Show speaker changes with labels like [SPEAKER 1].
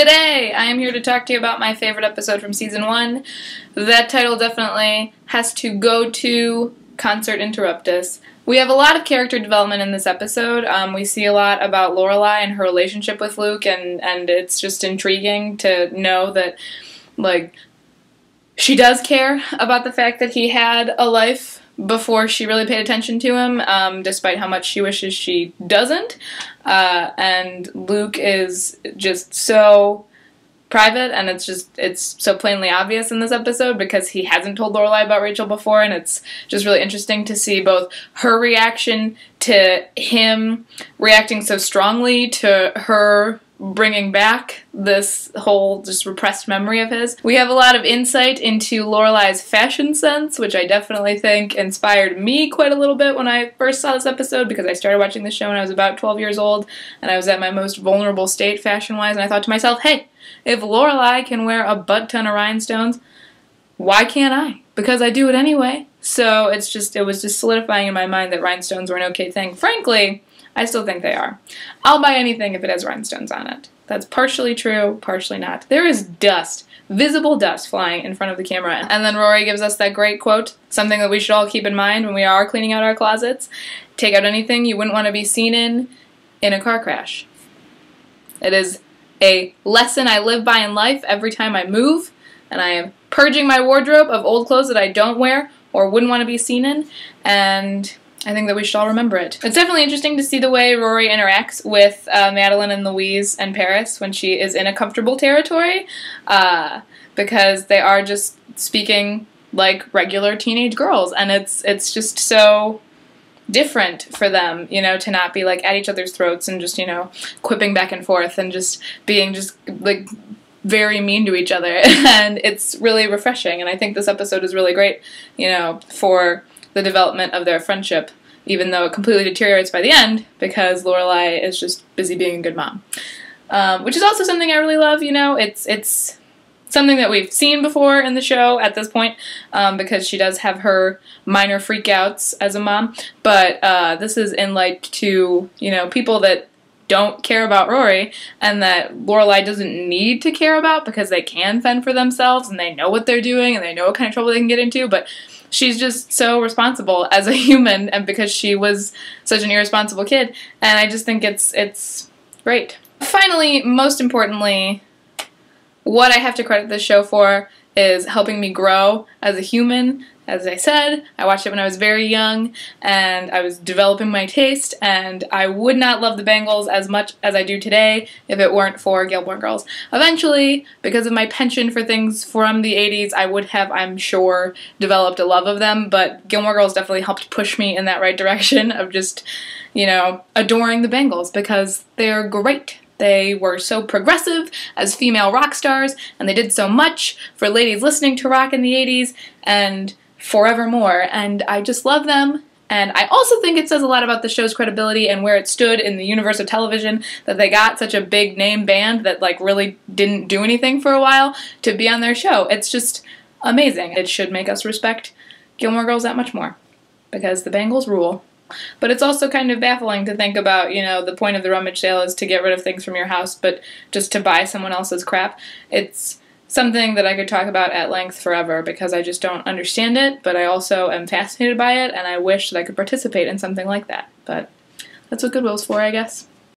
[SPEAKER 1] Today, I am here to talk to you about my favorite episode from Season 1. That title definitely has to go to Concert Interruptus. We have a lot of character development in this episode. We see a lot about Lorelai and her relationship with Luke, and it's just intriguing to know that, like, she does care about the fact that he had a life before she really paid attention to him, despite how much she wishes she doesn't. And Luke is just so private, and it's so plainly obvious in this episode because he hasn't told Lorelai about Rachel before, and it's just really interesting to see both her reaction to him reacting so strongly to her bringing back this whole just repressed memory of his. We have a lot of insight into Lorelai's fashion sense, which I definitely think inspired me quite a little bit when I first saw this episode, because I started watching the show when I was about 12 years old, and I was at my most vulnerable state fashion-wise, and I thought to myself, hey, if Lorelai can wear a butt-ton of rhinestones, why can't I? Because I do it anyway. So it was just solidifying in my mind that rhinestones were an okay thing. Frankly, I still think they are. I'll buy anything if it has rhinestones on it. That's partially true, partially not. There is dust, visible dust, flying in front of the camera. And then Rory gives us that great quote, something that we should all keep in mind when we are cleaning out our closets. Take out anything you wouldn't want to be seen in a car crash. It is a lesson I live by in life every time I move, and I am purging my wardrobe of old clothes that I don't wear or wouldn't want to be seen in, and I think that we should all remember it. It's definitely interesting to see the way Rory interacts with Madeline and Louise and Paris when she is in a comfortable territory, because they are just speaking like regular teenage girls, and it's just so different for them, you know, to not be like at each other's throats and just, you know, quipping back and forth and just being just like very mean to each other. And it's really refreshing, and I think this episode is really great, you know, for the development of their friendship, even though it completely deteriorates by the end because Lorelai is just busy being a good mom. Which is also something I really love, you know, it's something that we've seen before in the show at this point, because she does have her minor freakouts as a mom, but this is in light to, you know, people that don't care about Rory and that Lorelai doesn't need to care about because they can fend for themselves and they know what they're doing and they know what kind of trouble they can get into, but she's just so responsible as a human, and because she was such an irresponsible kid, and I just think it's great. Finally, most importantly, what I have to credit this show for is helping me grow as a human. As I said, I watched it when I was very young, and I was developing my taste, and I would not love the Bangles as much as I do today if it weren't for Gilmore Girls. Eventually, because of my penchant for things from the 80s, I would have, I'm sure, developed a love of them, but Gilmore Girls definitely helped push me in that right direction of just, you know, adoring the Bangles, because they're great. They were so progressive as female rock stars, and they did so much for ladies listening to rock in the 80s, and forevermore, and I just love them. And I also think it says a lot about the show's credibility and where it stood in the universe of television that they got such a big name band that like really didn't do anything for a while to be on their show. It's just amazing. It should make us respect Gilmore Girls that much more, because the Bangles rule. But it's also kind of baffling to think about, you know, the point of the rummage sale is to get rid of things from your house, but just to buy someone else's crap. It's something that I could talk about at length forever because I just don't understand it, but I also am fascinated by it, and I wish that I could participate in something like that. But that's what Goodwill's for, I guess.